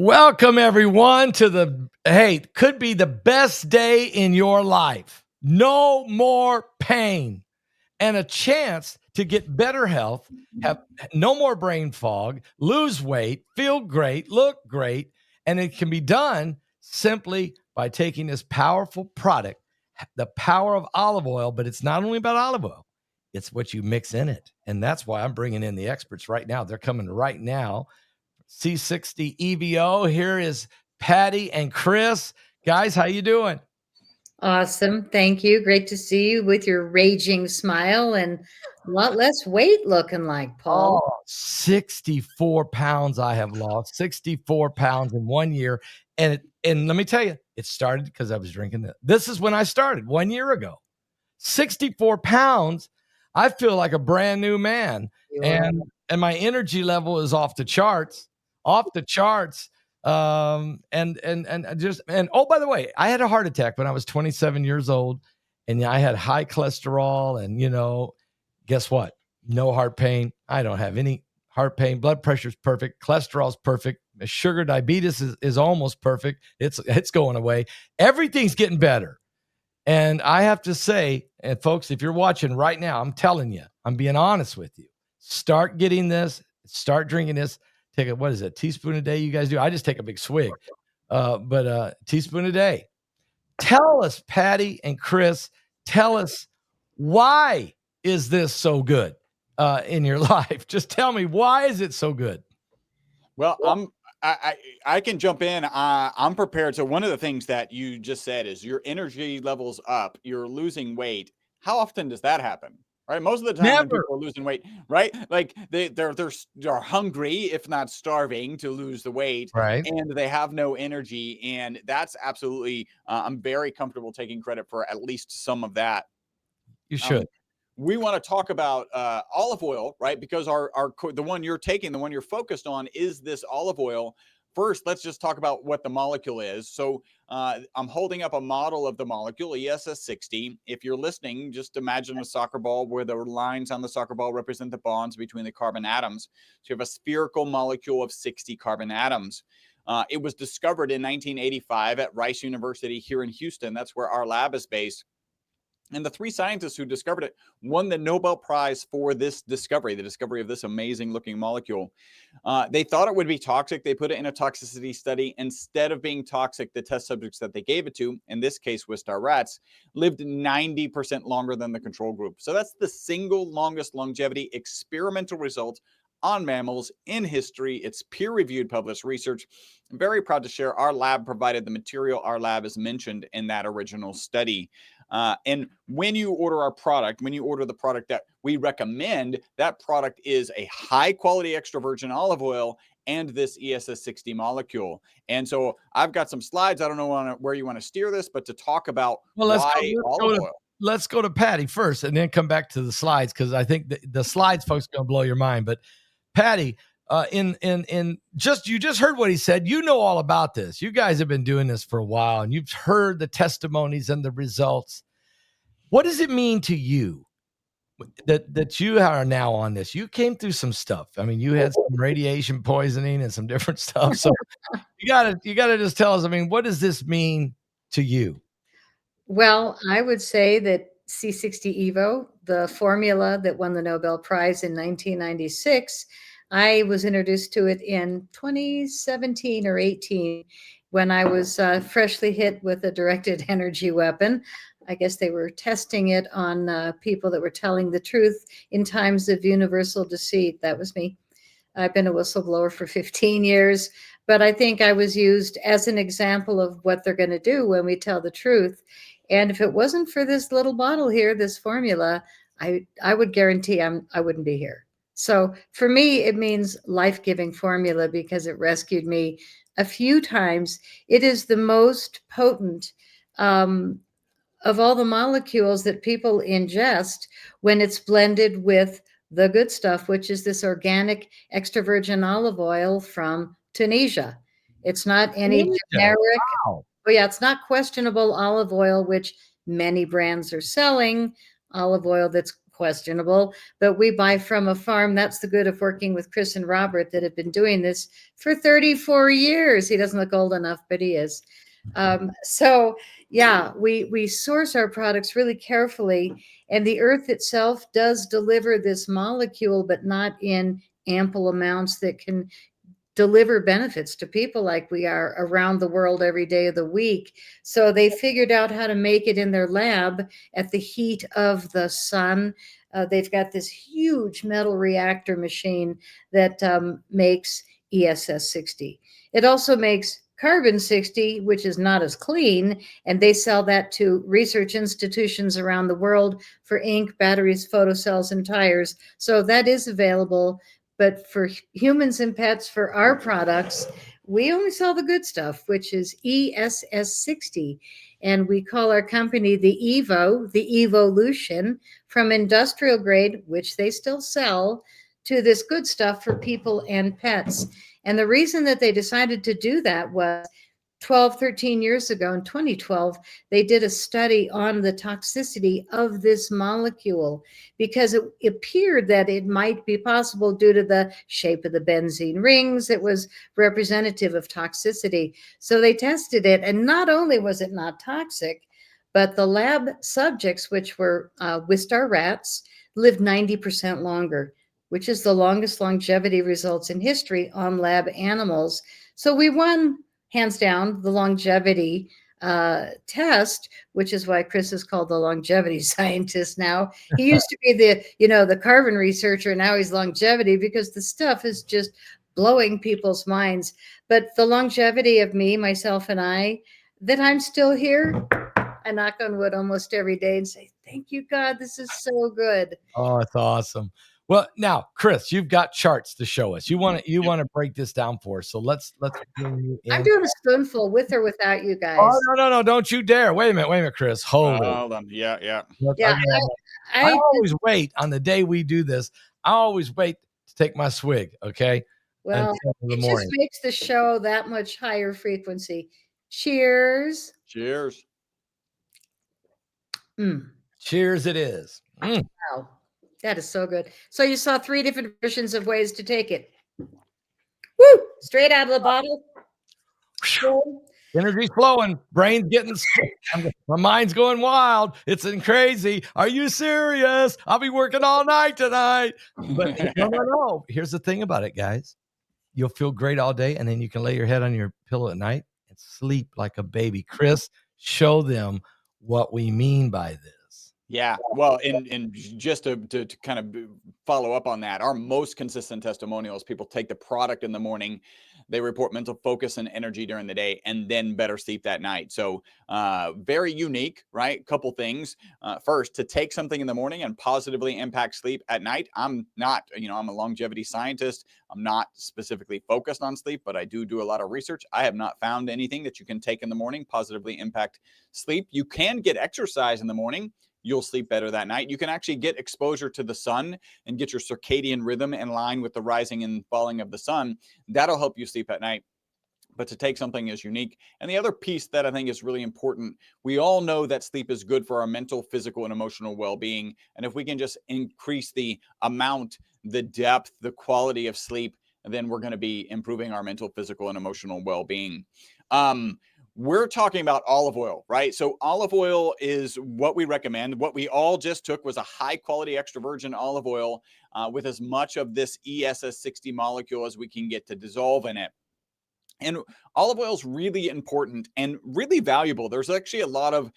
Welcome everyone to could be the best day in your life. No more pain and a chance to get better health, have no more brain fog, lose weight, feel great, look great, and it can be done simply by taking this powerful product, the power of olive oil, but it's not only about olive oil, it's what you mix in it. And that's why I'm bringing in the experts right now. They're coming right now. C60 EVO. Here is Patty and Chris. Guys, how you doing? Awesome. Thank you. Great to see you with your raging smile and a lot less weight looking like, Paul. Oh, 64 pounds I have lost. 64 pounds in 1 year. And let me tell you, it started because I was drinking this. This is when I started 1 year ago. 64 pounds. I feel like a brand new man. You are. And my energy level is off the charts. Off the charts. And oh, by the way, I had a heart attack when I was 27 years old, and I had high cholesterol, and guess what? No heart pain. I don't have any heart pain. Blood pressure's perfect. Cholesterol's perfect. Sugar diabetes is almost perfect. It's going away. Everything's getting better. And I have to say, and folks, if you're watching right now, I'm telling you, I'm being honest with you. Start getting this. Start drinking this. Take a, what is it, teaspoon a day you guys do? I just take a big swig, but teaspoon a day. Tell us, Patty and Chris, tell us, why is this so good in your life? Just tell me, why is it so good? Well, I can jump in. I'm prepared. So one of the things that you just said is your energy levels up, you're losing weight. How often does that happen? Right? Most of the time when people are losing weight, right? Like they're hungry, if not starving, to lose the weight, right? And they have no energy. And that's absolutely, I'm very comfortable taking credit for at least some of that. You should. We want to talk about olive oil, right? Because the one you're taking, the one you're focused on, is this olive oil. First, let's just talk about what the molecule is. So I'm holding up a model of the molecule, ESS60. If you're listening, just imagine a soccer ball where the lines on the soccer ball represent the bonds between the carbon atoms. So you have a spherical molecule of 60 carbon atoms. It was discovered in 1985 at Rice University here in Houston. That's where our lab is based. And the three scientists who discovered it won the Nobel Prize for this discovery, the discovery of this amazing looking molecule. They thought it would be toxic. They put it in a toxicity study. Instead of being toxic, the test subjects that they gave it to, in this case Wistar rats, lived 90% longer than the control group. So that's the single longest longevity experimental result on mammals in history. It's peer-reviewed published research. I'm very proud to share our lab provided the material. Our lab is mentioned in that original study. And when you order our product, when you order the product that we recommend, that product is a high quality extra virgin olive oil and this ESS60 molecule. And so I've got some slides. I don't know where you want to steer this, but to talk about why olive oil. Let's go to Patty first and then come back to the slides, because I think the slides, folks, are going to blow your mind. But Patty, you just heard what he said. You know all about this. You guys have been doing this for a while, and you've heard the testimonies and the results. What does it mean to you that you are now on this? You came through some stuff. I mean, you had some radiation poisoning and some different stuff. So you gotta just tell us. I mean, what does this mean to you? Well, I would say that C60 EVO, the formula that won the Nobel Prize in 1996, I was introduced to it in 2017 or 18 when I was freshly hit with a directed energy weapon. I guess they were testing it on people that were telling the truth in times of universal deceit. That was me. I've been a whistleblower for 15 years, but I think I was used as an example of what they're going to do when we tell the truth. And if it wasn't for this little bottle here, this formula, I would guarantee I wouldn't be here. So for me, it means life-giving formula because it rescued me a few times. It is the most potent of all the molecules that people ingest when it's blended with the good stuff, which is this organic extra virgin olive oil from Tunisia. It's not any generic. Wow. Oh yeah, it's not questionable olive oil, which many brands are selling, olive oil that's questionable, but we buy from a farm. That's the good of working with Chris and Robert that have been doing this for 34 years. He doesn't look old enough, but he is. So yeah, we source our products really carefully, and the earth itself does deliver this molecule, but not in ample amounts that can deliver benefits to people like we are around the world every day of the week. So they figured out how to make it in their lab at the heat of the sun. They've got this huge metal reactor machine that makes ESS 60. It also makes carbon 60, which is not as clean, and they sell that to research institutions around the world for ink, batteries, photocells, and tires. So that is available. But for humans and pets, for our products, we only sell the good stuff, which is ESS 60. And we call our company the EVO, the Evolution, from industrial grade, which they still sell, to this good stuff for people and pets. And the reason that they decided to do that was 12, 13 years ago, in 2012, they did a study on the toxicity of this molecule because it appeared that it might be possible due to the shape of the benzene rings. It was representative of toxicity. So they tested it, and not only was it not toxic, but the lab subjects, which were Wistar rats, lived 90% longer, which is the longest longevity results in history on lab animals. So we won hands down the longevity test, which is why Chris is called the longevity scientist now. He used to be the carbon researcher. Now he's longevity because the stuff is just blowing people's minds. But the longevity of me, myself, and I, that I'm still here, I knock on wood almost every day and say, thank you, God, this is so good. Oh, it's awesome. Well, now, Chris, you've got charts to show us. You want to break this down for us. So let's bring you in. I'm doing a spoonful with or without you guys. Oh, no, don't you dare. Wait a minute, Chris. Hold it. Hold on. Yeah. Yeah, I always wait on the day we do this. I always wait to take my swig, okay? Well, it just makes the show that much higher frequency. Cheers. Cheers. Cheers it is. Wow. That is so good. So you saw 3 different versions of ways to take it. Woo! Straight out of the bottle. Energy's flowing. Brain's getting my mind's going wild. It's crazy. Are you serious? I'll be working all night tonight. But no. Here's the thing about it, guys. You'll feel great all day, and then you can lay your head on your pillow at night and sleep like a baby. Chris, show them what we mean by this. Yeah, well, and just to kind of follow up on that, our most consistent testimonials, people take the product in the morning, they report mental focus and energy during the day, and then better sleep that night. So very unique, right? Couple things. First, to take something in the morning and positively impact sleep at night. I'm not, I'm a longevity scientist. I'm not specifically focused on sleep, but I do a lot of research. I have not found anything that you can take in the morning positively impact sleep. You can get exercise in the morning. You'll sleep better that night. You can actually get exposure to the sun and get your circadian rhythm in line with the rising and falling of the sun. That'll help you sleep at night. But to take something is unique. And the other piece that I think is really important, we all know that sleep is good for our mental, physical, and emotional well-being. And if we can just increase the amount, the depth, the quality of sleep, then we're going to be improving our mental, physical, and emotional well-being. We're talking about olive oil, right? So olive oil is what we recommend. What we all just took was a high quality extra virgin olive oil with as much of this ESS 60 molecule as we can get to dissolve in it. And olive oil is really important and really valuable. There's actually a lot of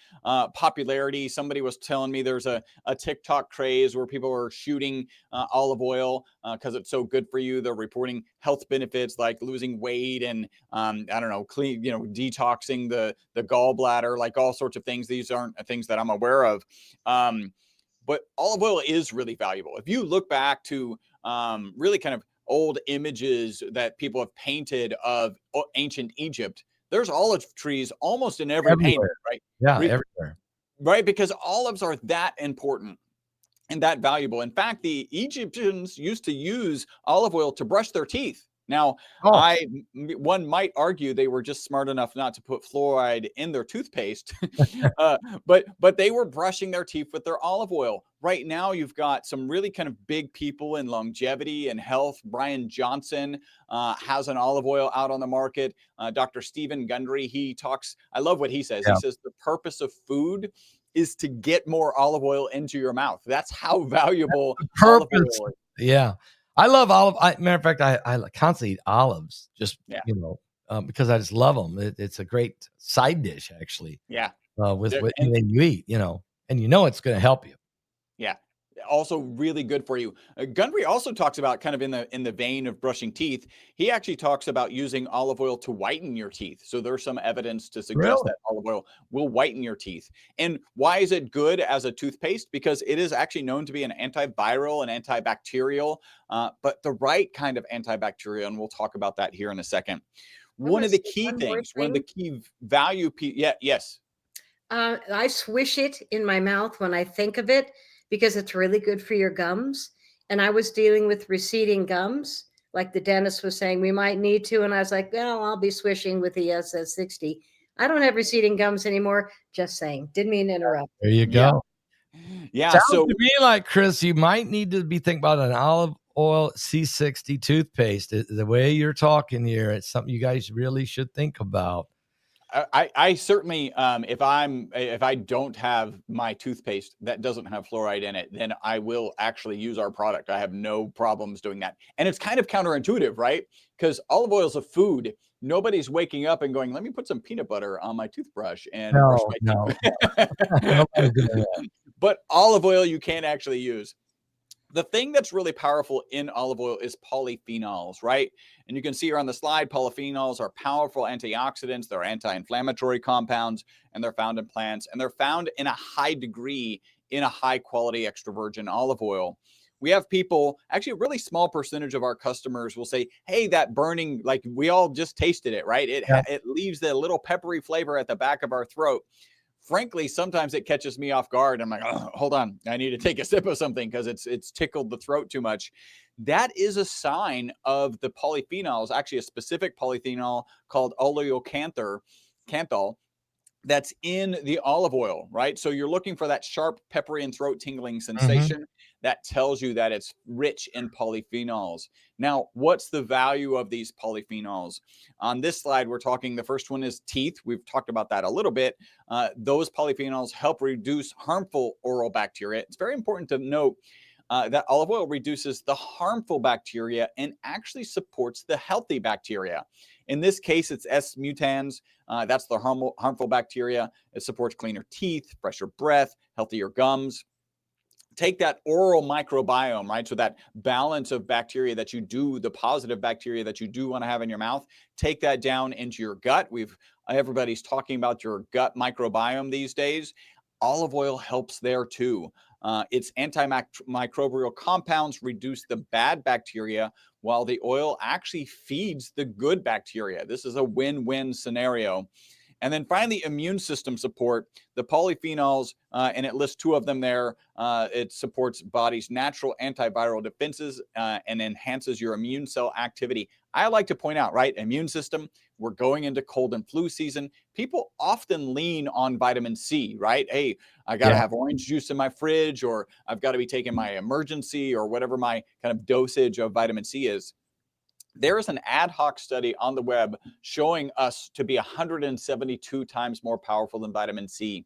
popularity. Somebody was telling me there's a TikTok craze where people are shooting olive oil because it's so good for you. They're reporting health benefits like losing weight and clean, detoxing the gallbladder, like all sorts of things. These aren't things that I'm aware of. But olive oil is really valuable. If you look back to really kind of old images that people have painted of ancient Egypt, there's olive trees almost in every painting, right? Yeah, everywhere. Right, because olives are that important and that valuable. In fact, the Egyptians used to use olive oil to brush their teeth. Now, Oh, one might argue they were just smart enough not to put fluoride in their toothpaste, but they were brushing their teeth with their olive oil. Right now, you've got some really kind of big people in longevity and health. Brian Johnson has an olive oil out on the market. Dr. Stephen Gundry, he talks. I love what he says. yeah. He says the purpose of food is to get more olive oil into your mouth. That's how valuable olive Purpose. oil is. Yeah. I love olive. Matter of fact, I constantly eat olives just, Yeah. because I just love them. It's a great side dish, actually, Yeah. with anything you eat, and it's going to help you. Yeah. Also really good for you. Gundry also talks about, kind of in the vein of brushing teeth, he actually talks about using olive oil to whiten your teeth. So there's some evidence to suggest Really? that olive oil will whiten your teeth. And why is it good as a toothpaste? Because it is actually known to be an antiviral and antibacterial, but the right kind of antibacterial. And we'll talk about that here in a second. I One wanna of the say key one more things, one of the thing. key value, yes. I swish it in my mouth when I think of it because it's really good for your gums. And I was dealing with receding gums, like the dentist was saying we might need to. And I was like, well, I'll be swishing with the SS60. I don't have receding gums anymore. Just saying. Didn't mean to interrupt. There you Yeah. go. Yeah. Sounds So to me like, Chris, you might need to be thinking about an olive oil C60 toothpaste. The way you're talking here, it's something you guys really should think about. I certainly, if I don't have my toothpaste that doesn't have fluoride in it, then I will actually use our product. I have no problems doing that. And it's kind of counterintuitive, right? Because olive oil is a food. Nobody's waking up and going, let me put some peanut butter on my toothbrush and brush No, my no, teeth. nobody's doing that. But olive oil you can actually use. The thing that's really powerful in olive oil is polyphenols, right? And you can see here on the slide, polyphenols are powerful antioxidants. They're anti-inflammatory compounds, and they're found in plants, and they're found in a high degree in a high quality extra virgin olive oil. We have people, actually a really small percentage of our customers will say, hey, that burning, like we all just tasted it, right? Yeah. It leaves the little peppery flavor at the back of our throat. Frankly, sometimes it catches me off guard. I'm like, oh, hold on, I need to take a sip of something because it's tickled the throat too much. That is a sign of the polyphenols, actually a specific polyphenol called oleocanthal that's in the olive oil, right? So you're looking for that sharp, peppery, and throat tingling sensation. That tells you that it's rich in polyphenols. Now, what's the value of these polyphenols? On this slide, we're talking, the first one is teeth. We've talked about that a little bit. Those polyphenols help reduce harmful oral bacteria. It's very important to note that olive oil reduces the harmful bacteria and actually supports the healthy bacteria. In this case, it's S. mutans. That's the harmful bacteria. It supports cleaner teeth, fresher breath, healthier gums. Take that oral microbiome, right? So that balance of bacteria that you do, the positive bacteria that you do want to have in your mouth, take that down into your gut. Everybody's talking about your gut microbiome these days. Olive oil helps there too. Its antimicrobial compounds reduce the bad bacteria, while the oil actually feeds the good bacteria. This is a win-win scenario. And then finally, immune system support. The polyphenols, and it lists two of them there. It supports body's natural antiviral defenses and enhances your immune cell activity. I like to point out, right, immune system, we're going into cold and flu season. People often lean on vitamin C, right? Hey, I got to Yeah. have orange juice in my fridge, or I've got to be taking my emergency, or whatever my kind of dosage of vitamin C is. There is an ad hoc study on the web showing us to be 172 times more powerful than vitamin C.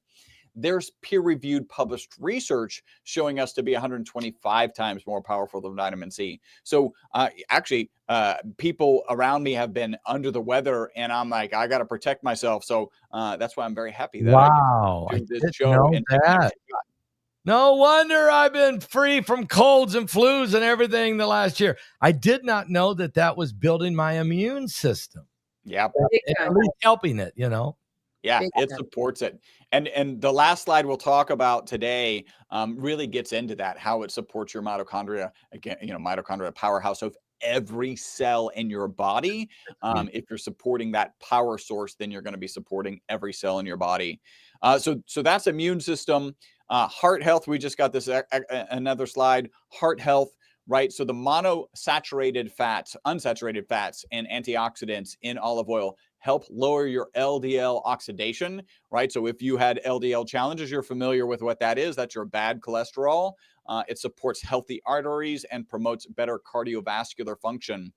There's peer-reviewed published research showing us to be 125 times more powerful than vitamin C. So actually, people around me have been under the weather, and I'm like, I got to protect myself. So that's why I'm very happy that I get Wow. I to do this didn't show know and take an that. extra shot. No wonder I've been free from colds and flus and everything the last year. I did not know that was building my immune system. Yeah. Big At time. least helping it, Yeah, Big it time. supports it. And the last slide we'll talk about today really gets into that, how it supports your mitochondria. Again, mitochondria, powerhouse of every cell in your body. If you're supporting that power source, then you're going to be supporting every cell in your body. So that's immune system. Heart health, we just got this another slide. Heart health. right? So the monosaturated fats, unsaturated fats, and antioxidants in olive oil help lower your LDL oxidation, right? So if you had LDL challenges, you're familiar with what that is. That's your bad cholesterol. It supports healthy arteries and promotes better cardiovascular function.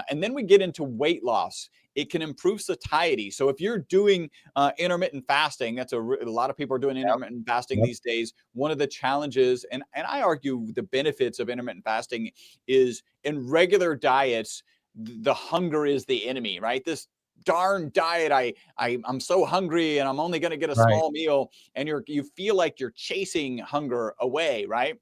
And then we get into weight loss. It can improve satiety. So if you're doing intermittent fasting, a lot of people are doing intermittent fasting these days. One of the challenges, and I argue the benefits of intermittent fasting is in regular diets, the hunger is the enemy, right? This darn diet, I'm so hungry and I'm only going to get a small meal, and you feel like you're chasing hunger away, right?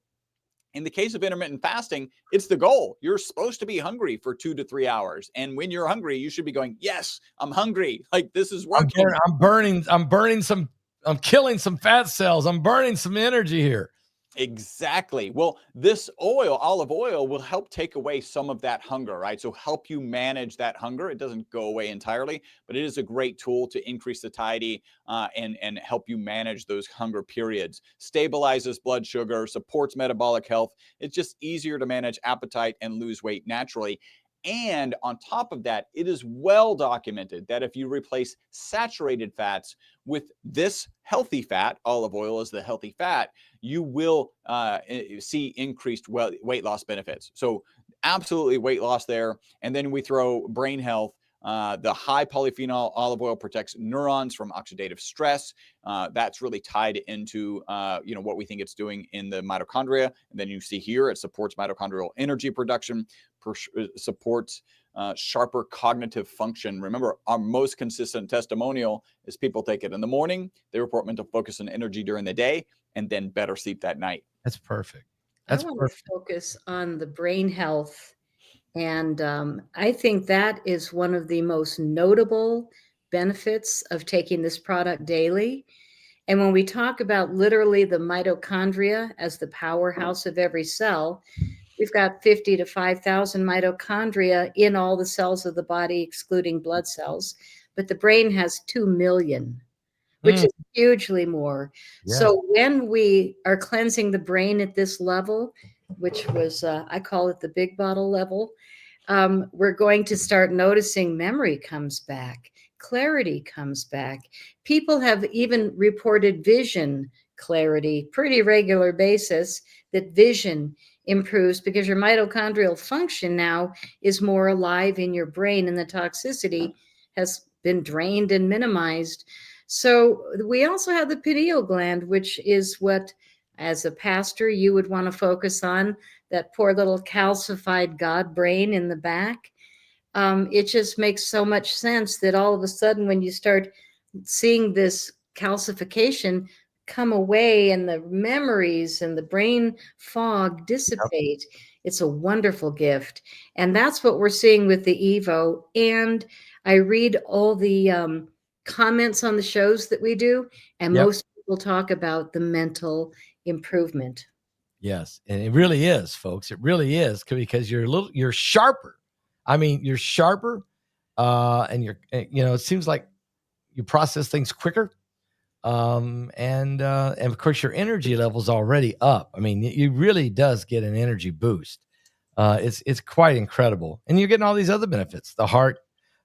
In the case of intermittent fasting, it's the goal. You're supposed to be hungry for 2 to 3 hours. And when you're hungry, you should be going, yes, I'm hungry. Like this is working. I'm killing some fat cells. I'm burning some energy here. Exactly. Well, this oil, olive oil, will help take away some of that hunger, right? So help you manage that hunger. It doesn't go away entirely, but it is a great tool to increase satiety and help you manage those hunger periods. Stabilizes blood sugar, supports metabolic health. It's just easier to manage appetite and lose weight naturally. And on top of that, it is well documented that if you replace saturated fats with this healthy fat, olive oil is the healthy fat, you will see increased weight loss benefits. So absolutely weight loss there. And then we throw brain health. The high polyphenol olive oil protects neurons from oxidative stress. That's really tied into what we think it's doing in the mitochondria. And then you see here, it supports mitochondrial energy production, supports sharper cognitive function. Remember, our most consistent testimonial is people take it in the morning, they report mental focus and energy during the day, and then better sleep that night. That's perfect. I want to focus on the brain health. And I think that is one of the most notable benefits of taking this product daily. And when we talk about literally the mitochondria as the powerhouse of every cell, we've got 50 to 5,000 mitochondria in all the cells of the body, excluding blood cells. But the brain has 2 million, which is hugely more. Yeah. So when we are cleansing the brain at this level, which was, I call it the big bottle level, we're going to start noticing memory comes back, clarity comes back. People have even reported vision clarity, pretty regular basis, that vision improves because your mitochondrial function now is more alive in your brain and the toxicity has been drained and minimized. So we also have the pineal gland, which is what, as a pastor, you would want to focus on, that poor little calcified God brain in the back. It just makes so much sense that all of a sudden when you start seeing this calcification come away and the memories and the brain fog dissipate, it's a wonderful gift. And that's what we're seeing with the Evo. And I read all the comments on the shows that we do, and most people talk about the mental improvement. Yes, and it really is, folks. It really is, because you're sharper. I mean, you're sharper, and it seems like you process things quicker. And of course your energy level's already up. I mean, it really does get an energy boost. It's quite incredible. And you're getting all these other benefits, the heart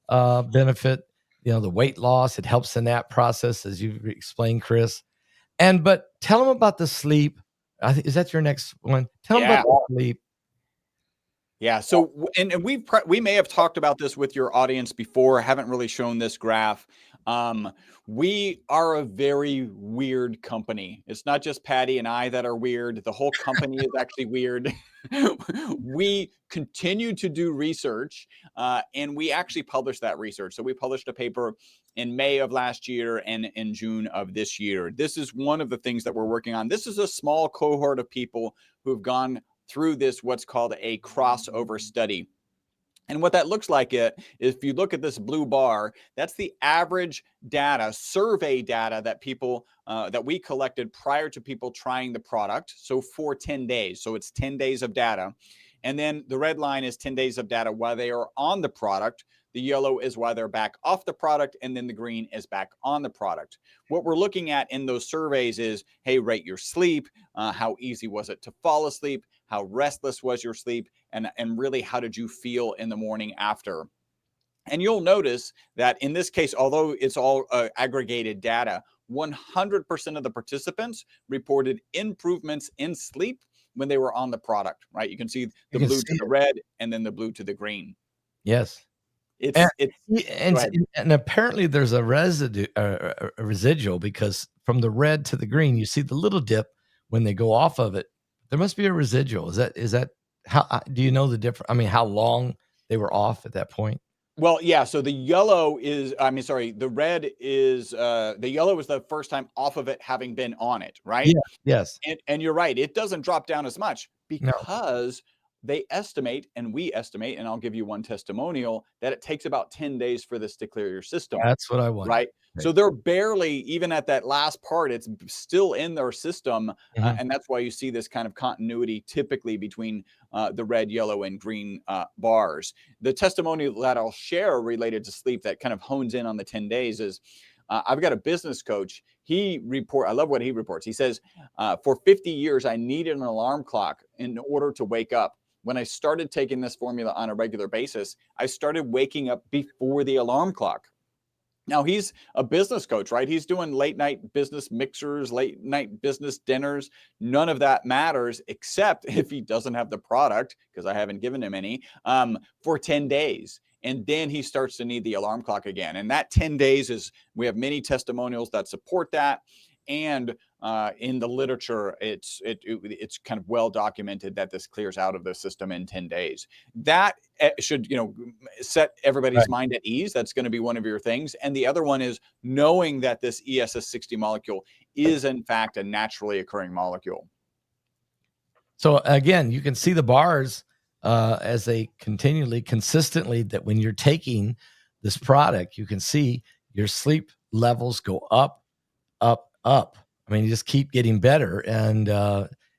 benefit, the weight loss, it helps in that process, as you explained, Chris. But tell them about the sleep. Is that your next one? Tell them about the sleep. Yeah. So, and we may have talked about this with your audience before. I haven't really shown this graph. We are a very weird company. It's not just Patty and I that are weird. The whole company is actually weird. We continue to do research, and we actually published that research. So we published a paper in May of last year and in June of this year. This is one of the things that we're working on. This is a small cohort of people who've gone through this, what's called a crossover study. And what that looks like is, if you look at this blue bar, that's the average data, survey data that people that we collected prior to people trying the product. So for 10 days. So it's 10 days of data. And then the red line is 10 days of data while they are on the product. The yellow is while they're back off the product, and then the green is back on the product. What we're looking at in those surveys is, hey, rate your sleep. How easy was it to fall asleep? how restless was your sleep, and really how did you feel in the morning after. And you'll notice that in this case, although it's all aggregated data, 100% of the participants reported improvements in sleep when they were on the product, right? You can see the blue to the red and then the blue to the green. Yes. It's go ahead. And apparently there's a residual, because from the red to the green, you see the little dip when they go off of it. There must be a residual. Is that how do you know the difference? I mean, how long they were off at that point? Well, yeah. So the yellow is, the red is, the yellow is the first time off of it having been on it, right? Yeah. Yes. And you're right. It doesn't drop down as much No. because they estimate, and we estimate, and I'll give you one testimonial, that it takes about 10 days for this to clear your system. That's what I want. Right. So they're barely, even at that last part, it's still in their system. And that's why you see this kind of continuity typically between the red, yellow, and green bars. The testimonial that I'll share related to sleep that kind of hones in on the 10 days is, I've got a business coach. I love what he reports. He says, for 50 years, I needed an alarm clock in order to wake up. When I started taking this formula on a regular basis, I started waking up before the alarm clock. Now, he's a business coach, right? He's doing late night business mixers, late night business dinners. None of that matters, except if he doesn't have the product, because I haven't given him any, for 10 days. And then he starts to need the alarm clock again. And that 10 days we have many testimonials that support that. And in the literature, it's kind of well documented that this clears out of the system in 10 days. That should, set everybody's mind at ease. That's going to be one of your things. And the other one is knowing that this ESS60 molecule is in fact a naturally occurring molecule. So again, you can see the bars as they consistently, that when you're taking this product, you can see your sleep levels go up, up, up. I mean, you just keep getting better. And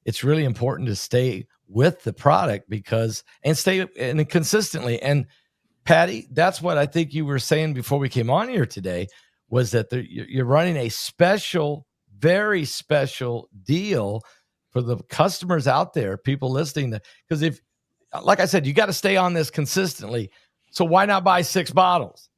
it's really important to stay with the product and stay in consistently. And Patty, that's what I think you were saying before we came on here today, was that you're running a special, very special deal for the customers out there, people listening. Because if, like I said, you got to stay on this consistently. So why not buy 6 bottles?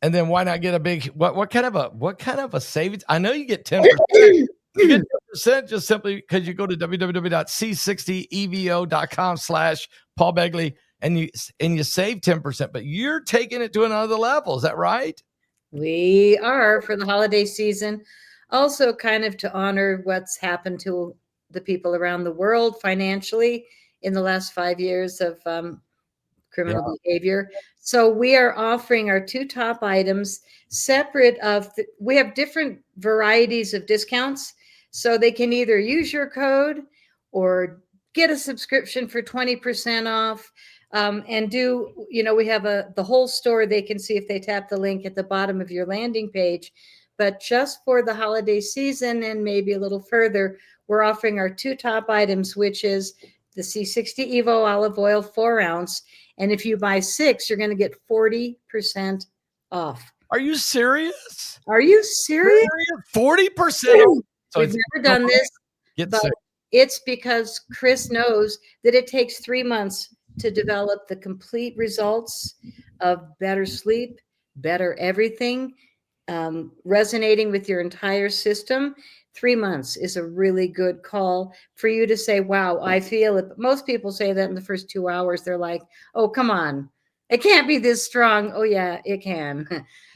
And then why not get a big, what kind of a savings? I know you get 10%. You get 10% just simply because you go to www.C60EVO.com/Paul Begley and you save 10%, but you're taking it to another level. Is that right? We are, for the holiday season. Also kind of to honor what's happened to the people around the world financially in the last 5 years of criminal behavior. So we are offering our 2 top items separate we have different varieties of discounts. So they can either use your code or get a subscription for 20% off. And we have the whole store they can see if they tap the link at the bottom of your landing page. But just for the holiday season and maybe a little further, we're offering our 2 top items, which is the C60 EVO olive oil 4 ounce. And if you buy 6, you're going to get 40% off. Are you serious? Are you serious? 40%? So we've never done this, but it's because Chris knows that it takes 3 months to develop the complete results of better sleep, better everything, resonating with your entire system. 3 months is a really good call for you to say, wow, I feel it. But most people say that in the first 2 hours. They're like, oh, come on. It can't be this strong. Oh, yeah, it can.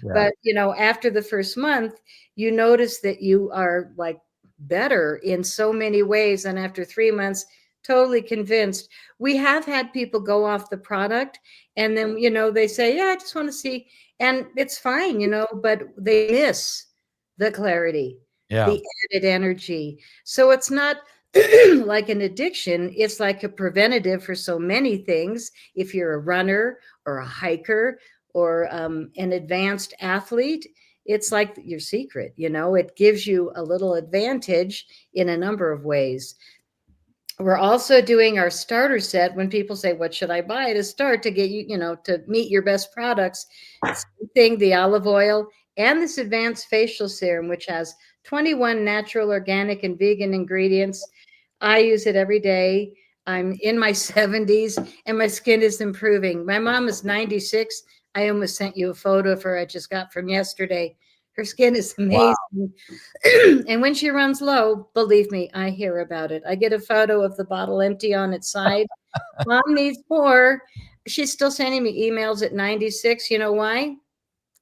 Yeah. But, after the first month, you notice that you are like better in so many ways. And after 3 months, totally convinced. We have had people go off the product and then, they say, yeah, I just want to see. And it's fine, but they miss the clarity, the added energy. So it's not like an addiction. It's like a preventative for so many things. If you're a runner or a hiker or an advanced athlete, it's like your secret, it gives you a little advantage in a number of ways. We're also doing our starter set. When people say, what should I buy to start to get you, to meet your best products? Same thing, the olive oil and this advanced facial serum, which has 21 natural, organic, and vegan ingredients. I use it every day. I'm in my 70s and my skin is improving. My mom is 96. I almost sent you a photo of her I just got from yesterday. Her skin is Wow. amazing. And when she runs low, believe me, I hear about it. I get a photo of the bottle empty on its side. Mom needs more. She's still sending me emails at 96. You know why?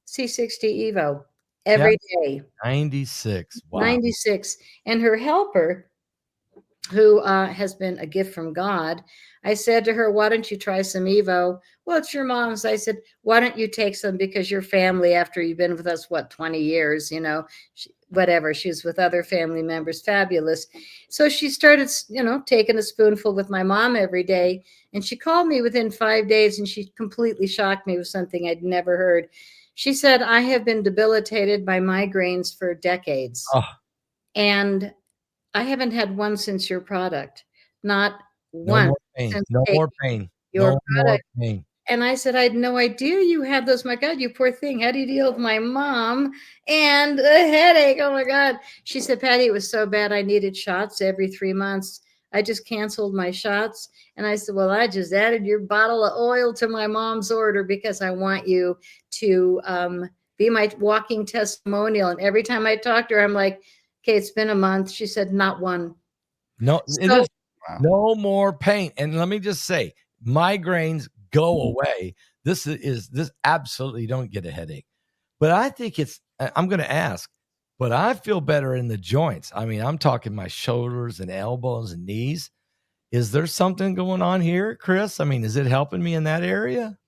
C60 EVO Yeah. every day. 96. Wow. 96. And her helper, who has been a gift from God, I said to her, why don't you try some Evo? Well, it's your mom's. I said, why don't you take some, because your family, after you've been with us, 20 years, whatever. She was with other family members. Fabulous. So she started, taking a spoonful with my mom every day. And she called me within 5 days and she completely shocked me with something I'd never heard. She said, I have been debilitated by migraines for decades. Oh, And I haven't had one since your product, not no one more pain. since No taking more pain. your No more product. pain. And I said, I had no idea you had those. My God, you poor thing. How do you deal with my mom and a headache? Oh my God. She said, Patty, it was so bad. I needed shots every 3 months. I just canceled my shots. And I said, well, I just added your bottle of oil to my mom's order because I want you to be my walking testimonial. And every time I talk to her, I'm like, okay, it's been a month. She said, not one. No, it So is no more pain. And let me just say, migraines go away. This absolutely don't get a headache. But I think I'm going to ask, but I feel better in the joints. I mean, I'm talking my shoulders and elbows and knees. Is there something going on here, Chris? I mean, is it helping me in that area?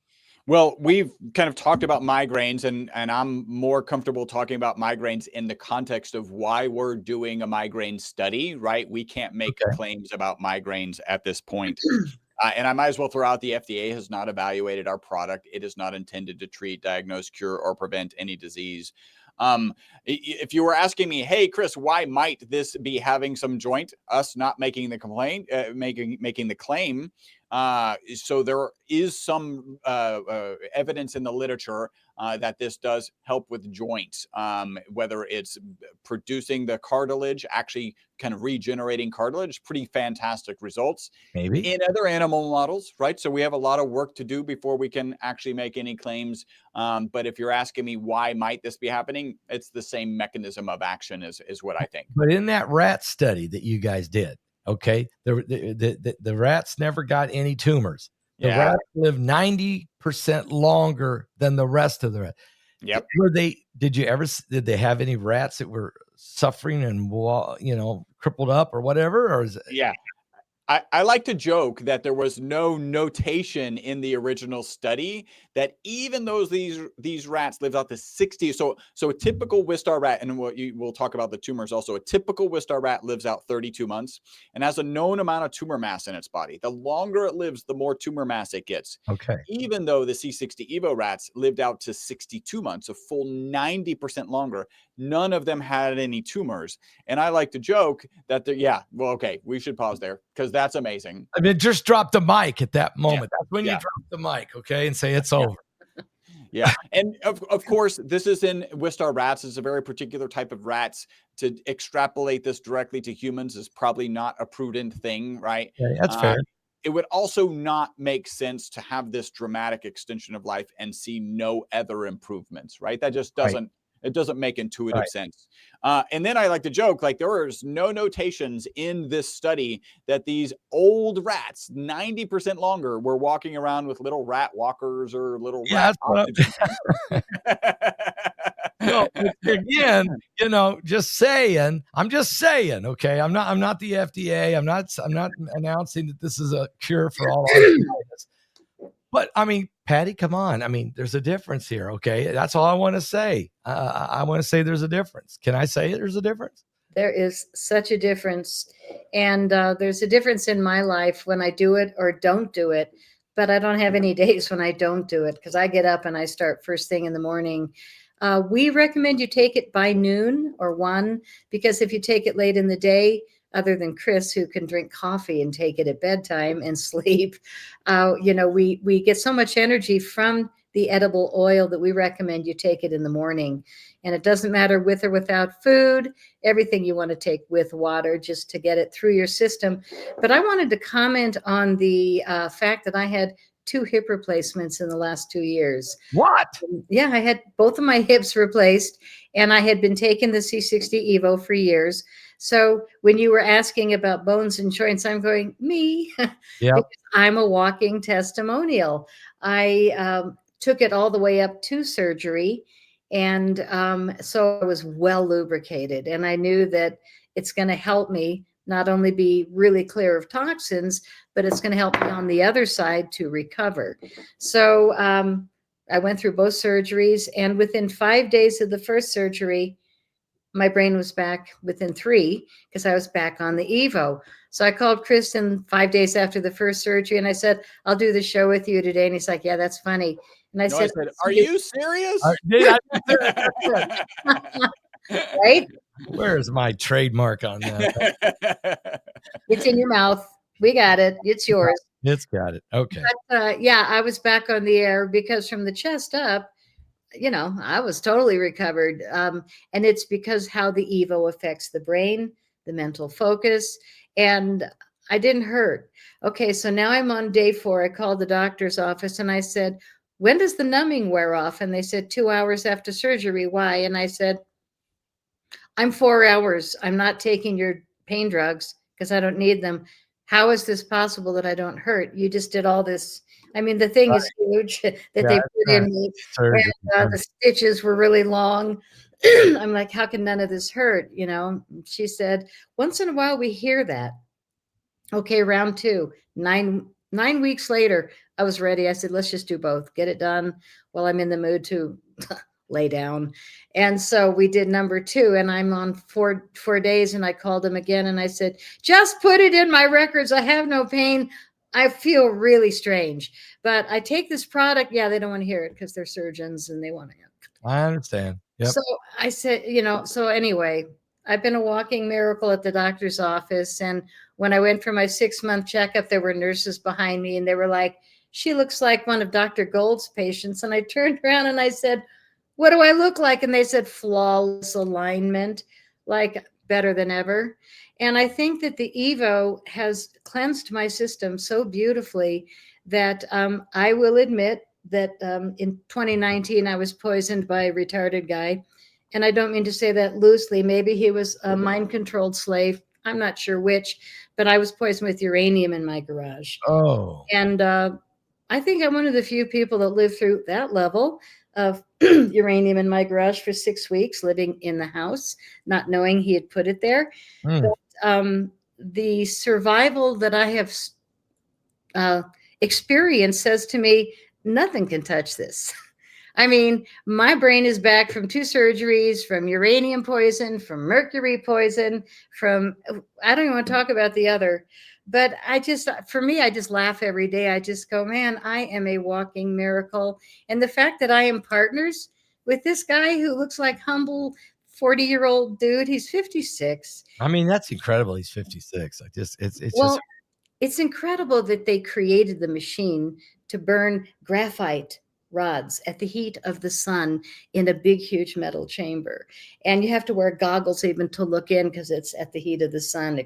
Well, we've kind of talked about migraines, and I'm more comfortable talking about migraines in the context of why we're doing a migraine study, right? We can't make Okay. claims about migraines at this point. And I might as well throw out the FDA has not evaluated our product. It is not intended to treat, diagnose, cure, or prevent any disease. If you were asking me, hey, Chris, why might this be having some joint? Us not making the complaint, making the claim. So there is some evidence in the literature that this does help with joints, whether it's producing the cartilage, actually kind of regenerating cartilage, pretty fantastic results. Maybe. In other animal models, right? So we have a lot of work to do before we can actually make any claims. But if you're asking me why might this be happening, it's the same mechanism of action is what I think. But in that rat study that you guys did, okay, the rats never got any tumors. The Yeah. rats lived 90% longer than the rest of the rats. Yep. Did they have any rats that were suffering and crippled up or whatever? Or is it? Yeah. I like to joke that there was no notation in the original study that even though these rats lived out to 60. So a typical Wistar rat, and we'll talk about the tumors also. A typical Wistar rat lives out 32 months and has a known amount of tumor mass in its body. The longer it lives, the more tumor mass it gets. Okay. Even though the C60 EVO rats lived out to 62 months, a full 90% longer, none of them had any tumors. And I like to joke that okay, we should pause there because that's amazing. I mean, just drop the mic at that moment. That's when you drop the mic, okay, and say it's over. Yeah. And of course, this is in Wistar rats. It's a very particular type of rats. To extrapolate this directly to humans is probably not a prudent thing, right? Okay, that's fair. It would also not make sense to have this dramatic extension of life and see no other improvements, right? That just doesn't. It doesn't make intuitive sense. And then I like to joke, like there is no notations in this study that these old rats, 90% longer, were walking around with little rat walkers or little rat oxygen tanks. No, again, just saying. I'm just saying, okay. I'm not the FDA. I'm not announcing that this is a cure for all arthritis. But I mean, Patty, come on. I mean, there's a difference here. Okay. That's all I want to say. I want to say there's a difference. Can I say there's a difference? There is such a difference. And there's a difference in my life when I do it or don't do it. But I don't have any days when I don't do it because I get up and I start first thing in the morning. We recommend you take it by noon or 1, because if you take it late in the day, other than Chris, who can drink coffee and take it at bedtime and sleep, we get so much energy from the edible oil that we recommend you take it in the morning. And it doesn't matter with or without food, everything you want to take with water just to get it through your system. But I wanted to comment on the fact that I had 2 hip replacements in the last 2 years. What? Yeah, I had both of my hips replaced, and I had been taking the C60 EVO for years. So when you were asking about bones and joints, I'm going, me, Yeah. because I'm a walking testimonial. I took it all the way up to surgery. And so I was well lubricated, and I knew that it's going to help me not only be really clear of toxins, but it's going to help me on the other side to recover. So I went through both surgeries, and within 5 days of the first surgery, my brain was back within 3 because I was back on the Evo. So I called Kristen 5 days after the first surgery, and I said, I'll do the show with you today. And he's like, yeah, that's funny. And I said, are you serious? Right? Where's my trademark on that? It's in your mouth. We got it. It's yours. It's got it. Okay. But yeah, I was back on the air because from the chest up, I was totally recovered. And it's because how the Evo affects the brain, the mental focus, and I didn't hurt. Okay, so now I'm on day 4. I called the doctor's office and I said, when does the numbing wear off? And they said 2 hours after surgery. Why? And I said, I'm 4 hours. I'm not taking your pain drugs because I don't need them. How is this possible that I don't hurt? You just did all this. I mean, the thing is huge that they put in me. And, the stitches were really long. I'm like, how can none of this hurt? She said, once in a while we hear that. Okay, round 2, 9 weeks later, I was ready. I said, let's just do both. Get it done while I'm in the mood to lay down. And so we did number 2, and I'm on 4 days, and I called him again and I said, just put it in my records. I have no pain. I feel really strange, but I take this product. Yeah, they don't want to hear it because they're surgeons and they want to. I understand. Yep. So I said, so anyway, I've been a walking miracle at the doctor's office. And when I went for my 6-month checkup, there were nurses behind me, and they were like, she looks like one of Dr. Gold's patients. And I turned around and I said, what do I look like? And they said, flawless alignment, like better than ever. And I think that the Evo has cleansed my system so beautifully that I will admit that in 2019, I was poisoned by a retarded guy. And I don't mean to say that loosely. Maybe he was a mind-controlled slave. I'm not sure which, but I was poisoned with uranium in my garage. Oh. And I think I'm one of the few people that lived through that level of uranium in my garage for 6 weeks, living in the house, not knowing he had put it there. But the survival that I have experienced says to me, nothing can touch this. I mean, my brain is back from 2 surgeries, from uranium poison, from mercury poison, I don't even want to talk about the other. But for me, I just laugh every day. I just go, man, I am a walking miracle. And the fact that I am partners with this guy who looks like humble 40-year-old dude, he's 56. I mean, that's incredible. He's 56. It's incredible that they created the machine to burn graphite rods at the heat of the sun in a big, huge metal chamber. And you have to wear goggles even to look in because it's at the heat of the sun,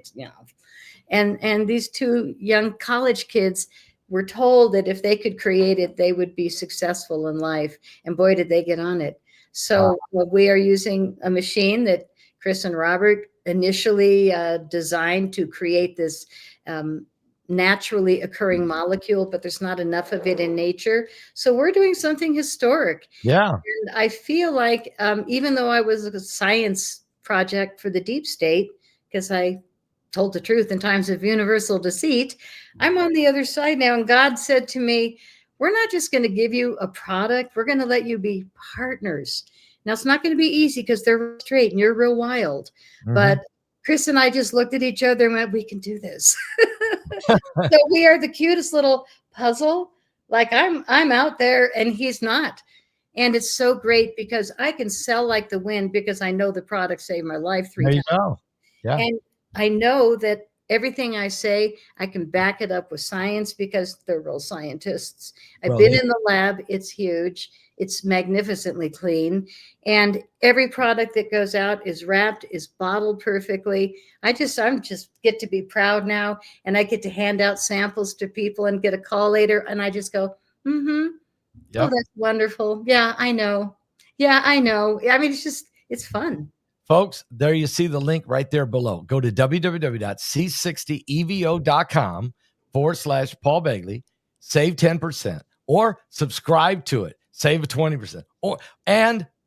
And these 2 young college kids were told that if they could create it, they would be successful in life. And boy, did they get on it. So we are using a machine that Chris and Robert initially designed to create this naturally occurring molecule, but there's not enough of it in nature. So we're doing something historic. Yeah. And I feel like even though I was a science project for the deep state, because I told the truth in times of universal deceit, I'm on the other side now. And God said to me, we're not just going to give you a product. We're going to let you be partners. Now, it's not going to be easy because they're straight and you're real wild. But Chris and I just looked at each other and went, we can do this. So we are the cutest little puzzle. Like I'm out there and he's not. And it's so great because I can sell like the wind because I know the product saved my life 3 times. There you go. Yeah. And I know that everything I say, I can back it up with science because they're real scientists. I've Well, been in the lab. It's huge. It's magnificently clean. And every product that goes out is wrapped, is bottled perfectly. I'm just get to be proud now. And I get to hand out samples to people and get a call later. And I just go, mm-hmm. Yep. Oh, that's wonderful. Yeah, I know. Yeah, I know. I mean, it's fun. Folks, there you see the link right there below. Go to www.c60evo.com/Paul Begley, save 10%, or subscribe to it, save 20%,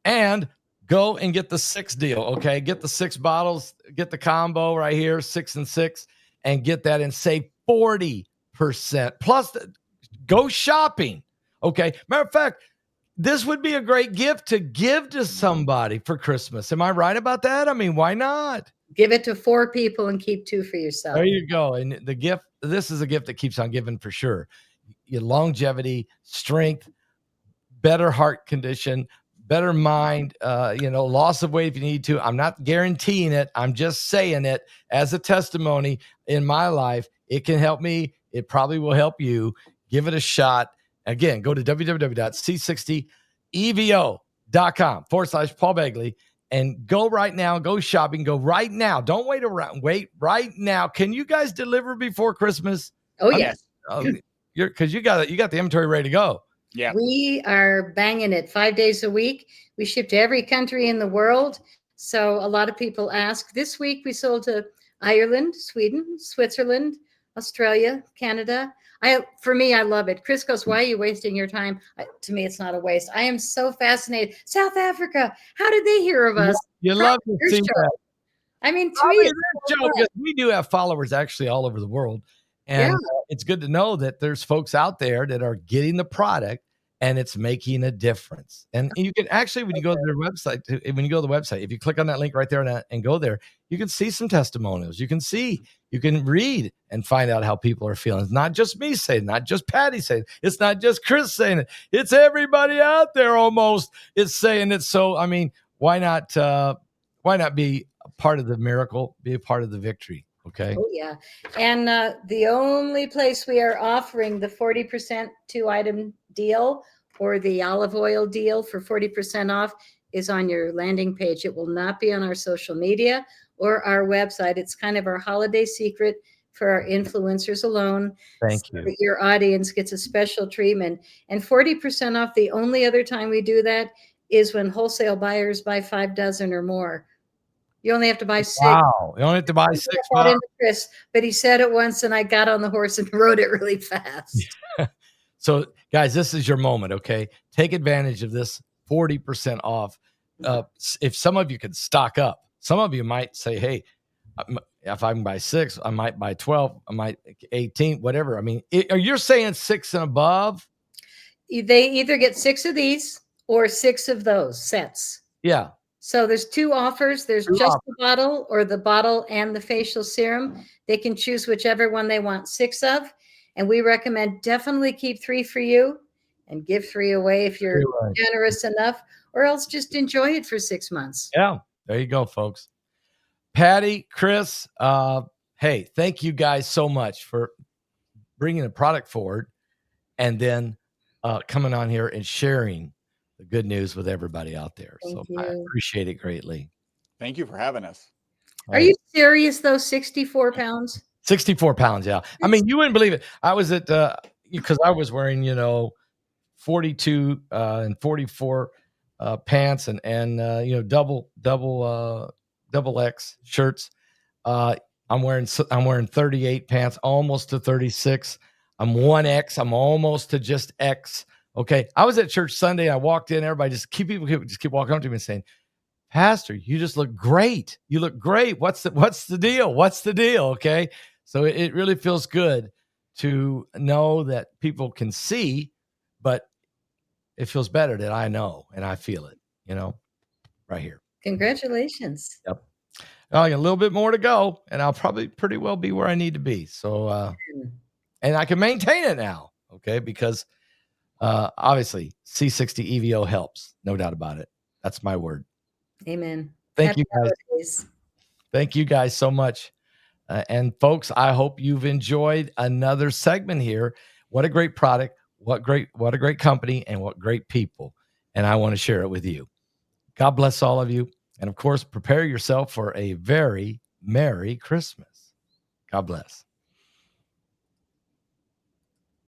and go and get the 6 deal. Okay, get the 6 bottles, get the combo right here, 6 and 6, and get that and save 40%. Plus, go shopping. Okay, matter of fact, this would be a great gift to give to somebody for Christmas. Am I right about that? I mean, why not? Give it to 4 people and keep 2 for yourself. There you go. And the gift, this is a gift that keeps on giving for sure. Your longevity, strength, better heart condition, better mind, loss of weight if you need to. I'm not guaranteeing it. I'm just saying it as a testimony in my life. It can help me. It probably will help you. Give it a shot. Again, go to www.c60evo.com/Paul Begley and go right now. Go shopping. Go right now. Don't wait around. Wait right now. Can you guys deliver before Christmas? Oh, yes. Because you got the inventory ready to go. Yeah. We are banging it 5 days a week. We ship to every country in the world. So a lot of people ask. This week we sold to Ireland, Sweden, Switzerland, Australia, Canada. For me, I love it. Chris goes, why are you wasting your time? To me, it's not a waste. I am so fascinated. South Africa, how did they hear of us? You love to see that. I mean, to me, it's because we do have followers actually all over the world. And it's good to know that there's folks out there that are getting the product and it's making a difference. And you can actually, when you go to their website, if you click on that link right there and go there, you can see some testimonials. You can read and find out how people are feeling. It's not just me saying, not just Patty saying, it's not just Chris saying it. It's everybody out there almost is saying it. So, I mean, why not be a part of the miracle, be a part of the victory? Okay. Oh, yeah. And the only place we are offering the 40% 2-item deal or the olive oil deal for 40% off is on your landing page. It will not be on our social media or our website. It's kind of our holiday secret for our influencers alone. Thank you. That your audience gets a special treatment. And 40% off, the only other time we do that is when wholesale buyers buy 5 dozen or more. You only have to buy 6. Wow. You only have to buy 6. Wow. Chris, but he said it once and I got on the horse and rode it really fast. So guys, this is your moment. Okay. Take advantage of this 40% off. If some of you can stock up, some of you might say, hey, if I can buy 6, I might buy 12, I might 18, whatever. I mean, you're saying 6 and above? They either get 6 of these or 6 of those sets. Yeah. So there's 2 offers. There's just the bottle or the bottle and the facial serum. They can choose whichever one they want 6 of. And we recommend definitely keep 3 for you and give 3 away if you're generous enough, or else just enjoy it for 6 months. Yeah. There you go, folks. Patty, Chris, hey, thank you guys so much for bringing the product forward and then coming on here and sharing the good news with everybody out there. Thank you. I appreciate it greatly. Thank you for having us. Are you serious though? 64 pounds? 64 pounds. Yeah. I mean, you wouldn't believe it. I was at, because I was wearing, 42 and 44 pants and double X shirts. I'm wearing 38 pants, almost to 36. I'm 1X. I'm almost to just X. Okay. I was at church Sunday. I walked in, everybody keep walking up to me and saying, Pastor, you just look great. You look great. What's the deal? What's the deal? Okay. So it really feels good to know that people can see, but it feels better that I know and I feel it, right here. Congratulations. Yep. I got a little bit more to go and I'll probably pretty well be where I need to be. So, and I can maintain it now. Okay. Because, obviously C60 EVO helps. No doubt about it. That's my word. Amen. Thank you guys. Thank you guys so much. And folks, I hope you've enjoyed another segment here. What a great product, what a great company, and what great people. And I want to share it with you. God bless all of you. And of course, prepare yourself for a very Merry Christmas. God bless.